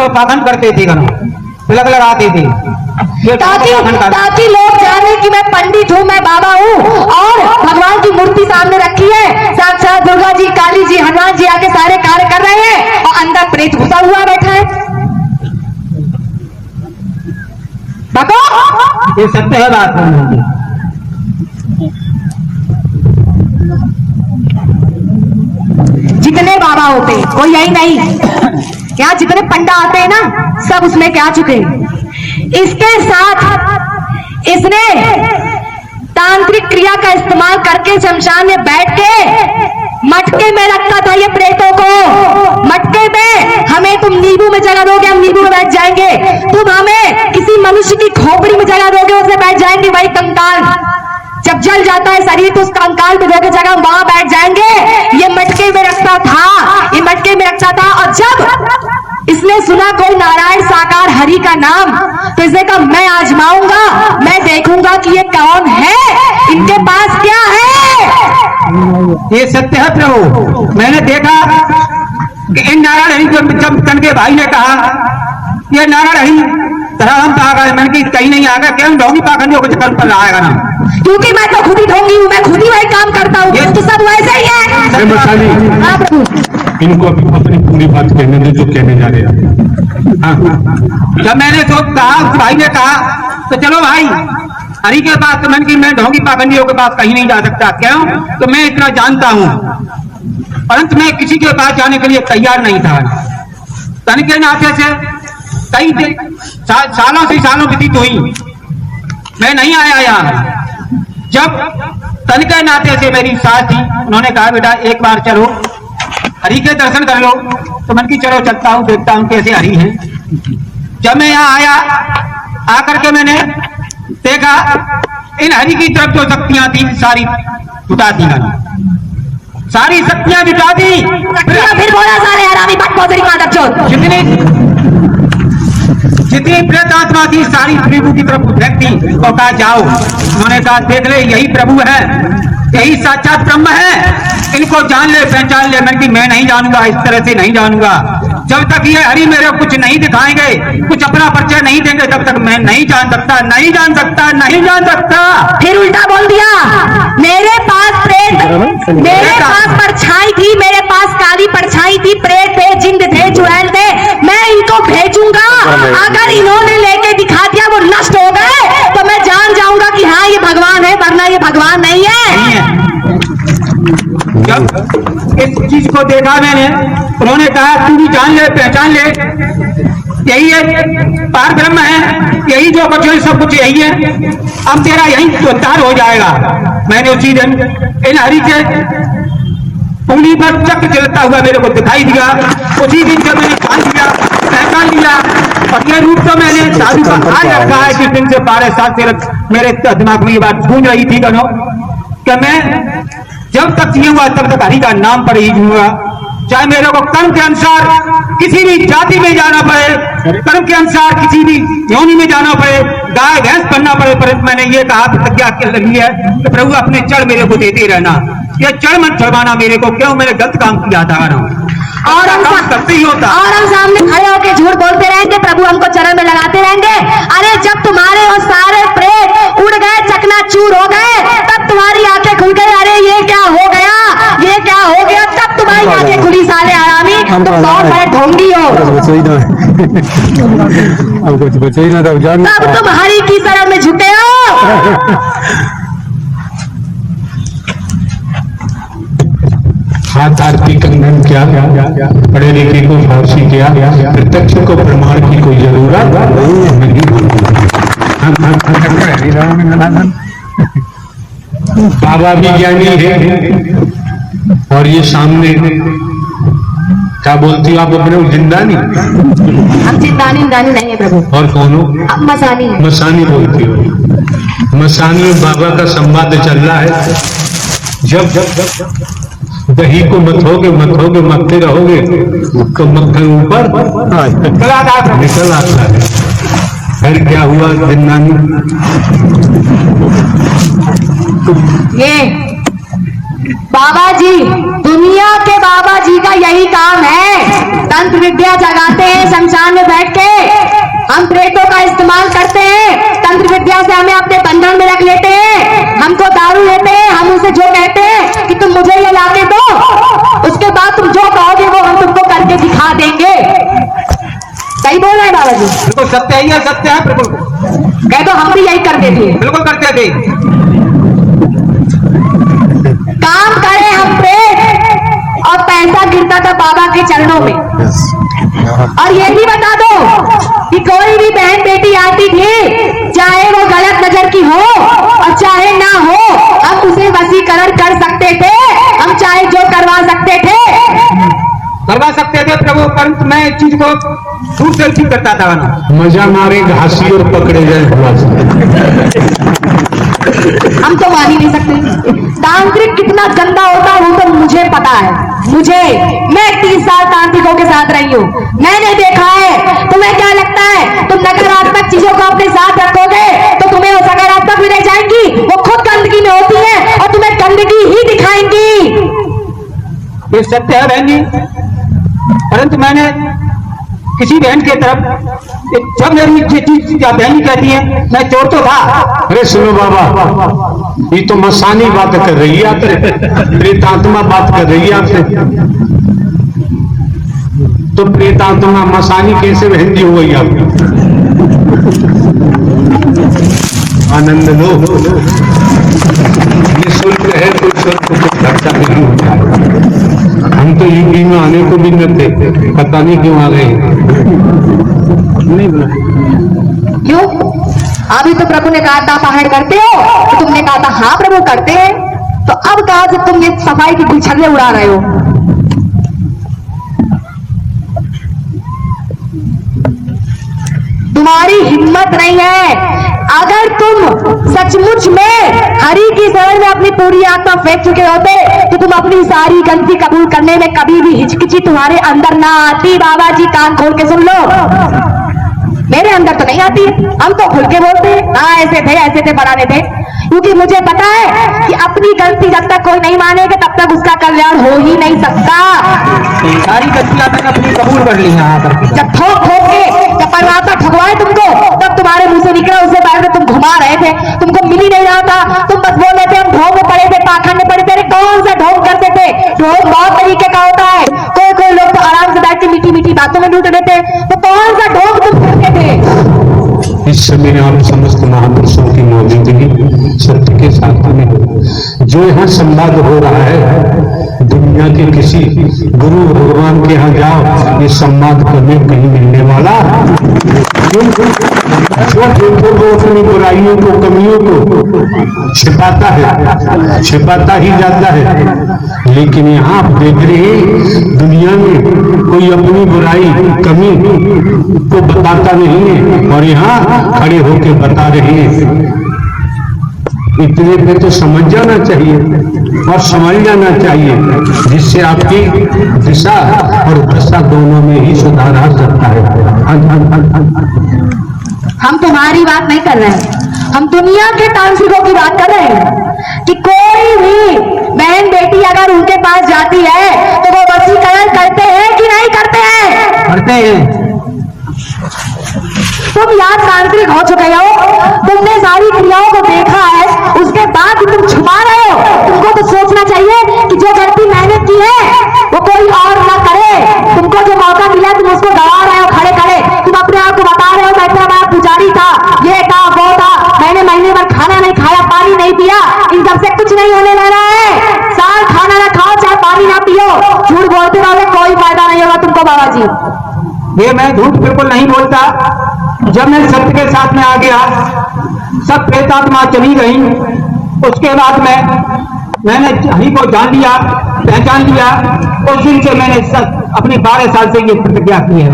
को पाखंड करते थे, तिलक लगाते थे ताकि लोग जाने कि मैं पंडित हूँ, मैं बाबा हूँ। और भगवान की मूर्ति सामने रखी है, साक्षात दुर्गा जी, काली जी, हनुमान जी आके सारे कार्य कर रहे हैं और अंदर प्रेत घुसा हुआ बैठा है। बताओ, ये सत्य है बात। जितने बाबा होते कोई यही नहीं, यहाँ जितने पंडा आते हैं ना सब उसमें क्या चुके। इसके साथ इसने तांत्रिक क्रिया का इस्तेमाल करके शमशान में बैठ के मटके में रखता था ये प्रेतों को। मटके में हमें तुम नींबू में जगह दोगे, हम नींबू में बैठ जाएंगे। तुम हमें किसी मनुष्य की खोपड़ी में जगह दोगे, उसमें बैठ जाएंगे। वही कंकाल जब जल जाता है शरीर तो उस कंकाल में दोगे जगह, वहां बैठ जाएंगे। ये मटके में रखता था, ये मटके में रखता था। और जब इसने सुना कोई नारायण साकार हरि का नाम, तो इसने कहा मैं आजमाऊंगा, मैं देखूंगा कि ये कौन है, इनके पास क्या है। ये सत्य है प्रभु। मैंने देखा कि इन नारायण हरि को जब कनके भाई ने कहा ये नारायण हरि हम कहा गए, मैंने कि कहीं नहीं आएगा, क्या ढोंगी पाखंडियों को चक्कर पर आएगा ना, क्योंकि मैं तो खुद ही ढोंगी हूँ, मैं खुद ही वही काम करता हूँ। ये तो सब वैसे ही है। इनको अभी अपनी पूरी बात कहने दे जो कहने जा रहे हैं। जब मैंने तो कहा, भाई ने कहा तो चलो भाई हरि के पास, तो मैंने कि मैं ढोंगी पाखंडियों के पास कहीं नहीं जा सकता। क्यों? तो मैं इतना जानता हूँ, परंतु मैं किसी के पास जाने के लिए तैयार नहीं था। तन के नाते से कई सालों से सालों व्यतीत हुई, मैं नहीं आया यहाँ। जब तन के नाते से मेरी सास थी, उन्होंने कहा बेटा एक बार चलो हरि के दर्शन कर लो, तो मन की चलो चलता हूँ, देखता हूँ कैसे हरि हैं। जब मैं यहाँ आया, आकर के मैंने देखा इन हरि की तरफ जो शक्तियां थी सारी जुटा दी, सारी शक्तियां जुटा दी। फिर बोला सारे हरामी बकवास मादक चोद। जितनी प्रेत आत्मा थी सारी प्रभु की तरफ फेंकती और कहा जाओ। उन्होंने कहा देख ले यही प्रभु है, यही साक्षात ब्रह्म है, इनको जान ले पहचान ले। मैं नहीं जानूंगा, इस तरह से नहीं जानूंगा। जब तक ये हरि मेरे कुछ नहीं दिखाएंगे, कुछ अपना परिचय नहीं देंगे, तब तक मैं नहीं जान सकता, नहीं जान सकता, नहीं जान सकता। फिर उल्टा बोल दिया, मेरे पास प्रेत, मेरे पास परछाई थी, मेरे पास काली परछाई थी, प्रेत थे, जिंद थे, चुड़ैल थे, मैं इनको भेजूंगा। अगर इन्होंने लेके दिखा दिया वो नष्ट हो गए, तो मैं जान जाऊंगा कि हाँ ये भगवान है, वरना ये भगवान नहीं है। जब इस चीज को देखा मैंने, उन्होंने कहा तू भी जान ले पहचान ले, यही है पार ब्रह्म है, यही जो कुछ है सब कुछ यही है, अब तेरा यही उद्धार हो जाएगा। मैंने उसी दिन इन हरि के उंगली पर चक्र चलता हुआ मेरे को दिखाई दिया। उसी दिन जब मैंने जान लिया, पहचान लिया, और ये रूप तो मैंने साधु का आज रखा है। जिस दिन से 12 साल से मेरे दिमाग में ये बात गूंज रही थी कि मैं जब तक जीऊंगा तब तक हरि का नाम पर ही जीऊंगा, चाहे मेरे को कर्म के अनुसार किसी भी जाति में जाना पड़े, कर्म के अनुसार किसी भी योनि में जाना पड़े, गाय भैंस बनना पड़े। पर मैंने ये कहा प्रतिज्ञा लगी है कि प्रभु अपने जड़ मेरे को देते रहना, ये जड़ मत छुड़वाना मेरे को। क्यों? मैंने गलत काम किया था और हम करते ही होता, और हम सामने खड़े होकर झूठ बोलते रहेंगे, प्रभु हमको चरण में लगाते रहेंगे। अरे जब तुम्हारे वो सारे प्रेत उड़ गए, चकनाचूर हो गए, तब तुम्हारी आंखें खुल गई। अरे ये क्या हो गया, ये क्या हो गया, तब तुम्हारी आंखें खुली। साले हरामी, तुम बहुत बड़े ढोंगी हो। तब तुम हरि की शरण में झुके हो। हाथ आरती कंगन क्या, पढ़े लिखे को फारसी क्या, प्रत्यक्ष को प्रमाण की कोई जरूरत नहीं। बाबा भी ज्ञानी है, और ये सामने क्या बोलती हो आप अपने? जिंदानी। हम जिंदानी नहीं है प्रभु। और कौन हो? मसानी। मसानी बोलती हो। मसानी और बाबा का संवाद चल रहा है। जब जब जब दही को मथते रहोगे तो मक्खन ऊपर निकल आता है। फिर क्या हुआ जिन्नानी? ये बाबा जी, दुनिया के बाबा जी का यही काम है, तंत्र विद्या जगाते हैं शमशान में बैठ के, हम प्रेतों का इस्तेमाल करते हैं, तंत्र विद्या से हमें अपने बंधन में रख लेते हैं, हमको दारू लेते हैं, हम उसे जो कहते हैं कि तुम मुझे ये ला के दो, उसके बाद तुम जो कहोगे वो हम तुमको करके दिखा देंगे। सही बोल रहे हैं बाबा जी? बिल्कुल सत्य है, सत्य है, बिल्कुल कह दो हम भी यही करते थे, बिल्कुल करते थे। काम करें हम प्रेत और पैसा गिरता था बाबा के चरणों में। और ये भी बता दो कि कोई भी बहन बेटी आती थी, चाहे वो गलत नजर की हो और चाहे ना हो, हम उसे वशीकरण कर सकते थे, हम चाहे जो करवा सकते थे, करवा सकते थे प्रभु, परंतु मैं इस चीज को दूर से ठीक करता था ना। मजा मारे घासी और पकड़े जाए हुआ हम तो मान ही नहीं सकते। तांत्रिक कितना गंदा होता है वो तो मुझे पता है, मैं 30 साल तांत्रिकों के साथ रही हूँ, मैंने देखा है। तुम्हें क्या लगता है तुम नकारात्मक चीजों को अपने साथ रखोगे तो तुम्हें वो सकारात्मक भी नहीं जाएंगी, वो खुद गंदगी में होती है और तुम्हें गंदगी ही दिखाएंगी। ये सत्य है बहन जी, परंतु मैंने किसी बहन की तरफ जब मेरी बहन कहती है मैं चोर तो था। अरे सुनो बाबा, ये तो मसानी बात कर रही है आपसे, प्रेतात्मा बात कर रही है आपसे। तो प्रेतात्मा मसानी कैसे बहन जी हो गई आपकी? आनंद लो, निःशुल्क है, कोई शुल्क कुछ खर्चा नहीं होता है। हम तो यूपी में आने को भी न थे, पता नहीं क्यों आ गए। नहीं बोला क्यों? अभी तो प्रभु ने कहा था पहाड़ करते हो, तो तुमने कहा था हाँ प्रभु करते हैं, तो अब कहा जब तुम ये सफाई की गुलछर्रे उड़ा रहे हो। तुम्हारी हिम्मत नहीं है। अगर तुम सचमुच में हरि की शरण में अपनी पूरी आत्मा फेंक चुके होते तो तुम अपनी सारी गलती कबूल करने में कभी भी हिचकिची तुम्हारे अंदर ना आती। बाबा जी कान खोल के सुन लो, मेरे अंदर तो नहीं आती है, हम तो खुल के बोलते हैं हाँ ऐसे थे बनाने थे, क्योंकि मुझे पता है कि अपनी गलती जब तक कोई नहीं मानेगा तब तक उसका कल्याण हो ही नहीं सकता। सारी गलतियां मैंने अपनी कबूल कर ली यहाँ पर। जब ठोक ठोक के जब परमात्मा ठगवाए तुमको, तब तुम्हारे मुंह से निकला, उससे पहले तुम घुमा रहे थे, तुमको मिल ही नहीं रहा था, तुम बस बोल रहे थे हम ढोंग में पड़े थे, पाखंड में पड़े थे। अरे कौन सा ढोंग करते थे? ढोंग बहुत तरीके का होता है, कोई लोग तो आराम से बैठ के मीठी मीठी बातों में लूट लेते, तो कौन सा ढोंग तुम करते थे? इस समय आप समस्त महापुरुषों की मौजूदगी सत्य के साथ में जो यहाँ संवाद हो रहा है, दुनिया के किसी गुरु भगवान के यहाँ जाओ, ये संवाद करने कहीं मिलने वाला जो वो अपनी बुराइयों को, कमियों को छिपाता ही जाता है। लेकिन यहाँ आप देख रहे हैं दुनिया में कोई अपनी बुराई, कमी को बताता नहीं है, और यहाँ खड़े होकर बता रहे हैं। इतने पे तो समझ जाना चाहिए और समझ जाना चाहिए, जिससे आपकी दिशा और दशा दोनों में ही सुधार आ सकता है। हम तुम्हारी बात नहीं कर रहे हैं, हम दुनिया के तांत्रिकों की बात कर रहे हैं कि कोई भी बहन बेटी अगर उनके पास जाती है तो वो वशीकरण करते हैं कि नहीं करते हैं? करते हैं। तुम यार तांत्रिक हो चुके हो, तुमने सारी क्रियाओं को देखा है, उसके बाद भी तुम छुपा रहे हो। तुमको तो सोचना चाहिए कि जो गलती मैंने की है वो कोई और ना करे। तुमको जो मौका मिला तुम उसको गवा रहे हो खड़े खड़े, तुम अपने आप को बता रहे हो मैं इतना बड़ा पुजारी था, ये था वो था, मैंने महीने भर खाना नहीं खाया, पानी नहीं पिया, इन सबसे कुछ नहीं होने वाला है। साल खाना ना खाओ चाहे पानी ना पियो, झूठ बोलते रहोगे कोई फायदा नहीं होगा तुमको बाबा जी। ये मैं झूठ बिल्कुल नहीं बोलता। जब मैं सत्य के साथ में आ गया, सब प्रेतात्मा चली गई, उसके बाद मैंने हरि को जान लिया, पहचान लिया। उस दिन से मैंने अपने 12 साल से ये प्रतिज्ञा की है।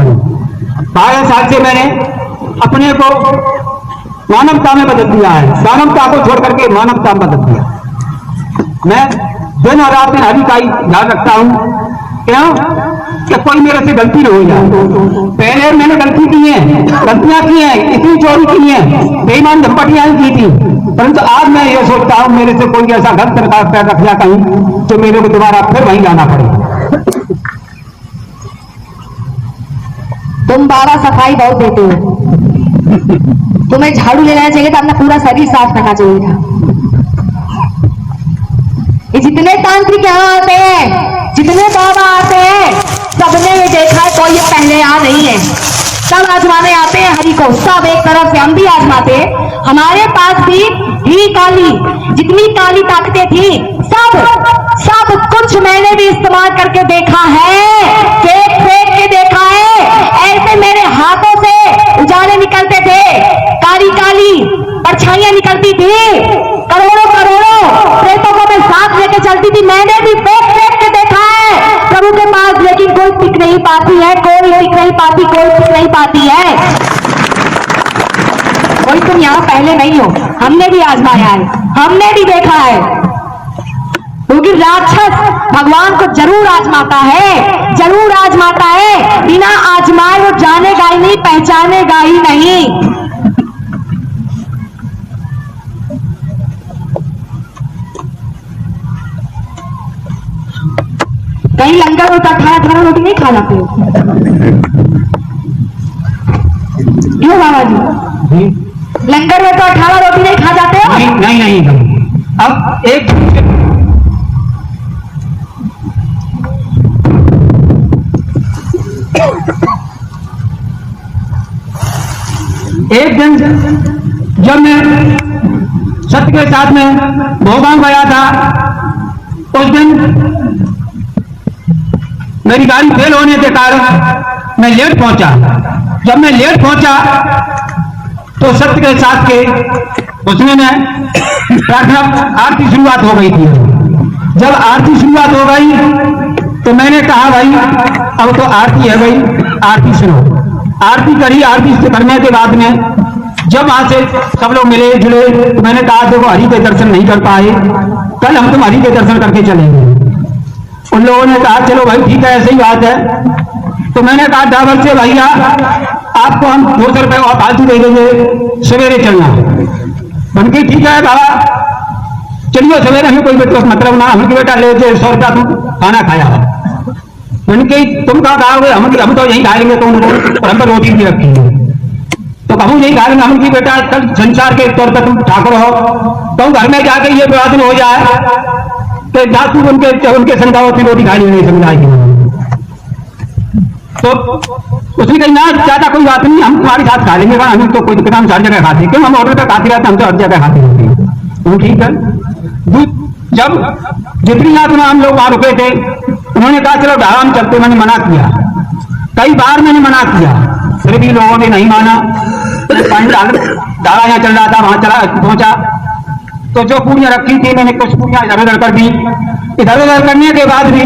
12 साल से मैंने अपने को मानवता में बदल दिया है, दानवता को छोड़ करके मानवता में बदल दिया। मैं दिन और रात में हरि का ही ध्यान रखता हूँ। क्यों? कि कोई मेरे से गलती न हो जाए। पहले मैंने गलतियां की हैं, इतनी चोरी की है, बेईमान झपटियां की थी, परंतु आज मैं ये सोचता हूं मेरे से कोई ऐसा गलत पैर रख लिया कहीं तो मेरे को दोबारा फिर वहीं जाना पड़ेगा। तुम बाबा सफाई बहुत देते हो, तुम्हें झाड़ू ले लेना चाहिए था, अपना पूरा शरीर साफ करना चाहिए था। ये जितने तांत्रिक यहाँ आते हैं, जितने बाबा आते हैं, सबने ये देखा है कोई ये पहले यहाँ नहीं है, सब आजमाने आते हैं हरि को, सब एक तरफ से। हम भी आजमाते हैं, हमारे पास भी ही काली, जितनी काली ताकतें थी सब कुछ मैंने भी इस्तेमाल करके देखा है, फेंक के देखा है। ऐसे मेरे हाथों से उजाले निकलते थे, काली काली परछाइयां निकलती थी, करोड़ों प्रेतों को मैं साथ लेके चलती थी। मैंने भी फेंक के देखा है प्रभु के पास, लेकिन कोई टिक नहीं पाती है, कोई टिक नहीं पाती, कोई टिक नहीं पाती है। कोई तुम यहाँ पहले नहीं हो, हमने भी आजमाया है, हमने भी देखा है। क्योंकि राक्षस भगवान को जरूर आजमाता है, जरूर आजमाता है, बिना आजमाए वो जानेगा ही नहीं, पहचानेगा ही नहीं। कहीं लंगर होता 18 रोटी नहीं खा जाते हो क्यों बाबा जी? लंगर में तो 18 रोटी नहीं खा जाते हो? नहीं। अब एक दिन जब मैं सत्य के साथ में भोगांव गया था, उस दिन मेरी गाड़ी फेल होने के कारण मैं लेट पहुंचा। जब मैं लेट पहुंचा तो सत्य के साथ के उसमें प्रार्थना आरती शुरुआत हो गई थी। जब आरती शुरुआत हो गई तो मैंने कहा भाई अब तो आरती है भाई, आरती सुनो। आरती करी, आरती करने के बाद में जब वहां से सब लोग मिले जुले तो मैंने कहा देखो हरि के दर्शन नहीं कर पाए, कल हम तुम हरि के दर्शन करके चलेंगे। उन लोगों ने कहा चलो भाई ठीक है, ऐसी बात है। तो मैंने कहा ड्राइवर से भैया आपको हम 200 रुपए और फालतू दे देंगे, सवेरे चलना। उनकी ठीक है बाबा चलिए सवेरे, हमें कोई मतलब ना, हम बेटा ले 100 रुपया तुम खाना खाया। उनके तुम कहाँ खाओगे? हम तो यही खाएंगे, तो हम पर रोटी भी रखी है तो कहूँ यही खाएंगे। हम की बेटा कल संसार के तौर पर तुम ठाकुर हो, तो घर में जाके ये विवाद हो जाए तो जा तू उनके संगाओं की रोटी खाई नहीं समझाएगी। तो उसने कही ना ज्यादा कोई बात नहीं, हम तुम्हारे साथ खा लेंगे, हम तो कोई दिक्कत, हम हर जगह खाते क्यों, हम ऑर्डर पर खाते रहते, हम तो हर जगह खाते रहते हैं। तो ठीक है। जब जितनी रात में हम लोग वहां रुके थे, उन्होंने कहा चलो ढाबा में चलते, मैंने मना किया, कई बार मैंने मना किया, फिर भी लोगों ने नहीं माना। ढाबा यहाँ चल रहा था, वहां चला पहुंचा तो जो पूड़ियां रखी थी मैंने कुछ पूड़ियां इधर उधर कर दी। इधर उधर करने के बाद भी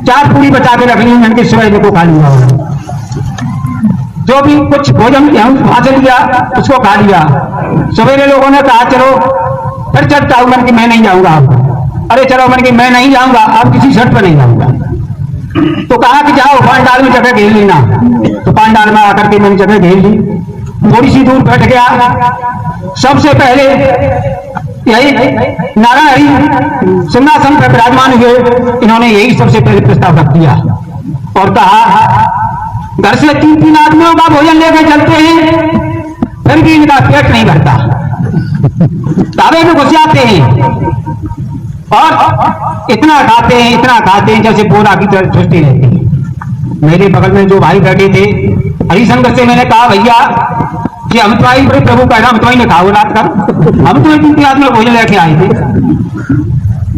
4 पूड़ी बचा के रख ली, मैंने सुबह देखो खा लिया। जो भी कुछ भोजन वहां से लिया उसको खा लिया। सवेरे लोगों ने कहा चलो फिर चलता हूं, मैंने कि मैं नहीं जाऊंगा। अरे चलो, मैंने कि मैं नहीं जाऊंगा, आप किसी शर्त पर नहीं जाऊंगा। तो कहा कि जाओ पांडाल में जगह घेर लेना। तो पांडाल में आकर के मैंने जगह घेर ली, थोड़ी सी दूर बैठ गया। सबसे पहले यही नारायण हरि सिंहासन पर विराजमान हुए, इन्होंने यही सबसे पहले प्रस्ताव रख दिया और कहा घर से 3-3 आदमियों का भोजन लेकर चलते हैं, फिर भी इनका पेट नहीं भरता, ढाबे में घुस जाते हैं और इतना खाते हैं जैसे बोरा की तरह छुट्टी रहती है। मेरे बगल में जो भाई बैठे थे हरिशंकर से मैंने कहा भैया कि हम तो आई, बड़े प्रभु कह रहा हम तो ही खाओ रात का, हम तो 3 आदमी भोजन लेके आए थे।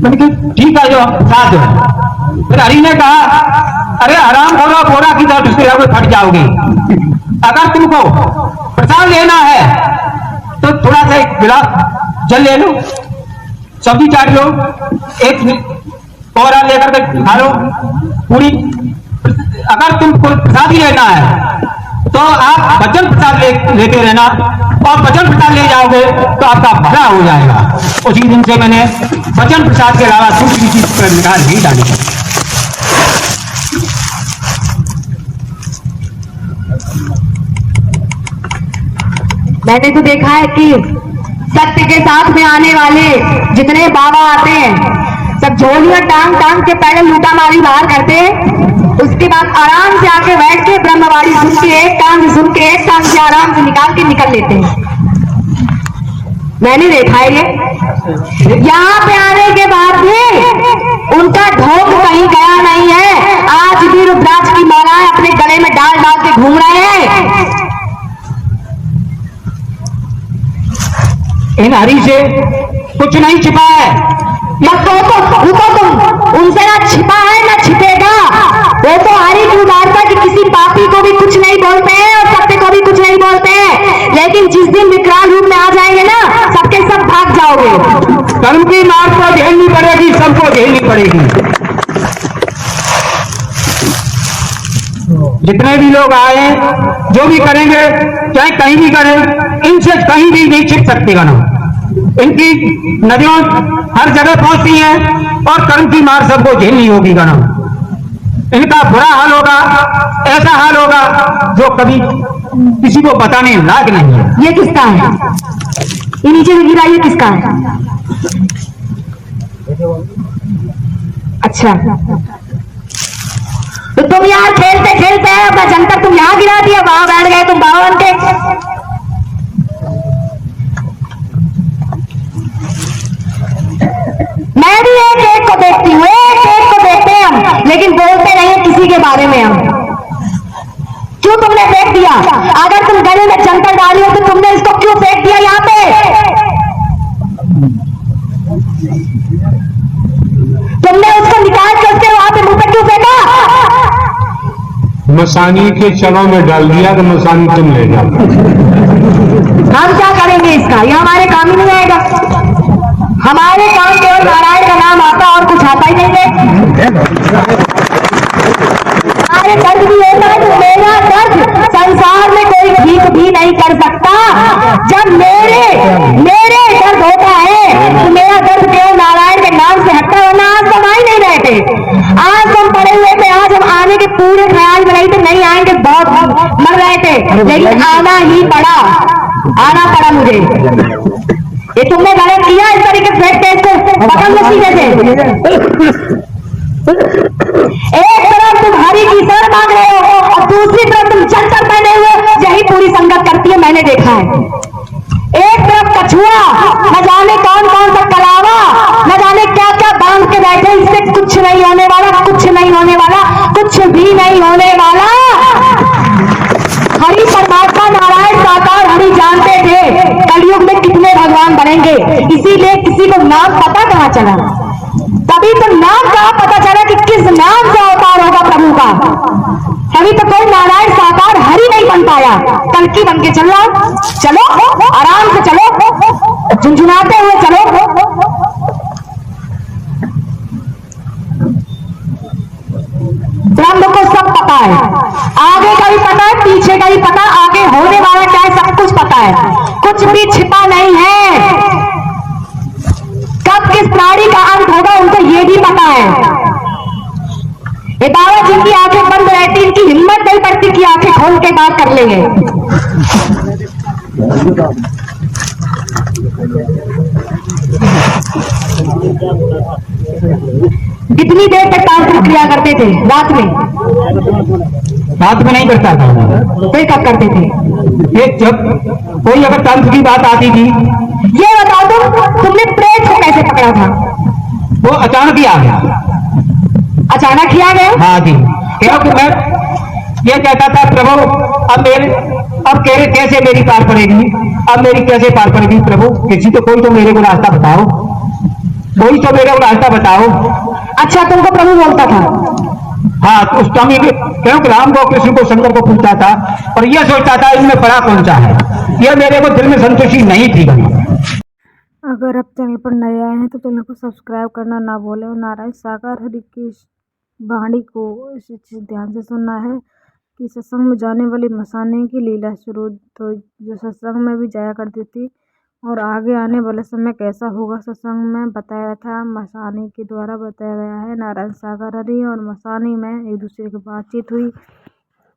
मैंने कहा ठीक है जो साथ है। फिर हरि ने कहा अरे आराम करो, बोरा की तरह छुट्टी रहोगे फट जाओगे। अगर तुमको प्रसाद लेना है तो थोड़ा सा एक गिलास जल ले लो, सब्जी चाट लो, एक कोहरा लेकर के खा लो पूरी। अगर तुमको प्रसाद ही लेना है तो आप वचन प्रसाद लेते रहना, और वचन प्रसाद ले जाओगे तो आपका भला हो जाएगा। उसी दिन से मैंने वचन प्रसाद के अलावा दूसरी चीज पर निकाल नहीं डाली। मैंने तो देखा है कि सत्य के साथ में आने वाले जितने बाबा आते हैं जब झोलियां टांग टांग के पहले लूटा मारी बाहर करते, उसके बाद आराम से आके बैठ के ब्रह्मवाणी सुन के एक टांग से आराम से निकाल के निकल लेते हैं। मैंने देखा है ये। यहाँ पे आने के बाद भी उनका ढोंग कहीं गया नहीं है। आज भी रुद्राक्ष की मालाएं अपने गले में डाल डाल के घूम रहे हैं। इन हरि से कुछ नहीं छिपा है। मत रुको तुम, उनसे ना छिपा है ना छिपेगा। वो तो हरि की उदारता कि किसी पापी को भी कुछ नहीं बोलते हैं और सत्य को भी कुछ नहीं बोलते हैं। लेकिन जिस दिन विकराल रूप में आ जाएंगे ना, सबके सब भाग जाओगे। कर्म की मार तो झेलनी पड़ेगी, सबको झेलनी पड़ेगी। जितने भी लोग आए, जो भी करेंगे, चाहे कहीं भी करें, इनसे कहीं भी नहीं छिप सकते गना। इनकी नदियों हर जगह पहुंचती हैं और कर्म की मार सबको झेलनी होगी गना। इनका बुरा हाल होगा, ऐसा हाल होगा जो कभी किसी को बताने लायक नहीं है। ये किसका है? ये नीचे से गिरा, ये किसका है? अच्छा, तो तुम यहाँ खेलते खेलते अपना जंतर तुम यहाँ गिरा दिया, वहां बैठ गए तुम बावन के। मैं भी एक एक को देखती हूँ, एक एक को देखते हैं हम, लेकिन बोलते नहीं है किसी के बारे में हम। क्यों तुमने फेंक दिया? अगर तुम गले में जंतर डाली हो तो तुमने इसको क्यों फेंक दिया यहाँ पे? तुमने उसको निकाल के उसके वहां पे मुंह पे क्यों फेंका? मसानी के चलों में डाल दिया तो मसानी तुम ले जाओ। हम क्या करेंगे इसका? ये हमारे काम ही नहीं आएगा। हमारे काम केवल नारायण का नाम आता और कुछ आता ही नहीं है। हमारे दर्द भी होता है तो मेरा दर्द संसार में कोई ठीक भी नहीं कर सकता। जब मेरे दर्द होता है तो मेरा दर्द केवल नारायण के नाम से हटता, वरना आज हम आ ही नहीं रहे थे। आज हम पड़े हुए थे, आज हम आने के पूरे ख्याल में नहीं थे, नहीं आएंगे, बहुत मर रहे थे, लेकिन आना ही पड़ा, आना पड़ा मुझे। ये तुमने गलत किया, इस तरीके से फेंकते इसको पकड़ लो सीधे से। एक तरफ तुम हरि की शरण मांग रहे हो और दूसरी तरफ तुम जंतर पहने हुए, यही पूरी संगत करती है, मैंने देखा है। एक तरफ कछुआ, न जाने कौन कौन सा कलावा, न जाने क्या क्या बांध के बैठे, इससे कुछ नहीं होने वाला, कुछ नहीं होने वाला, कुछ भी नहीं होने वाला। हरि परमात्मा नारायण साकार हरि जानते थे कलयुग में कितने भगवान बनेंगे, इसीलिए किसी को नाम पता कहाँ चला। तभी तो नाम कहाँ पता चला कि किस नाम से अवतार होगा प्रभु का। अभी तो कोई नारायण साकार हरि नहीं बन पाया। कल्कि बन के चल रहा, चलो आराम से चलो, झुंझुनाते हुए चलो। ब्रह्म को सब पता है, आगे का भी पता है, पीछे का भी पता, आगे होने वाला क्या है सब कुछ पता है, कुछ भी छिपा नहीं है। कब किस प्राणी का अंत होगा उनको ये भी पता है। ये बाबा जिनकी आंखें बंद रहती, इनकी हिम्मत नहीं पड़ती कि आंखें खोल के बात कर लेंगे। कितनी देर तक तांत्रिक क्रिया करते थे? रात में? रात में नहीं करता था। फिर कब करते थे? एक जब कोई अगर तंत्र की बात आती थी। ये बताओ तुमने प्रेत को कैसे पकड़ा था? वो अचानक ही आ गया। अचानक ही आ गया? हाँ जी, क्योंकि मैं ये कहता था प्रभु अब कैसे मेरी पार पड़ेगी, अब मेरी कैसे पार पड़ेगी प्रभु, किसी तो कोई तो मेरे को रास्ता बताओ, कोई तो मेरे को रास्ता बताओ। अच्छा, तुमको प्रभु बोलता था? हाँ, तो उस टाइम क्योंकि राम को कृष्ण को शंकर को पूछता था और ये सोचता था इनमें बड़ा कौन सा है, ये मेरे को दिल में संतुष्टि नहीं थी। अगर आप चैनल पर नए आए हैं तो चैनल को सब्सक्राइब करना ना भूलें और नारायण साकार हरि की वाणी को इसी ध्यान से सुनना है कि सत्संग में जाने वाली मसाने की लीला शुरू तो जो सत्संग में भी जाया करती थी और आगे आने वाले समय कैसा होगा सत्संग में बताया था, मसानी के द्वारा बताया गया है। नारायण सागर हरि और मसानी में एक दूसरे की बातचीत हुई,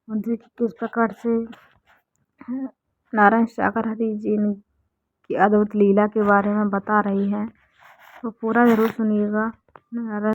उनसे किस प्रकार से नारायण सागर हरि जी की अद्भुत लीला के बारे में बता रही है, तो पूरा जरूर सुनिएगा। नारायण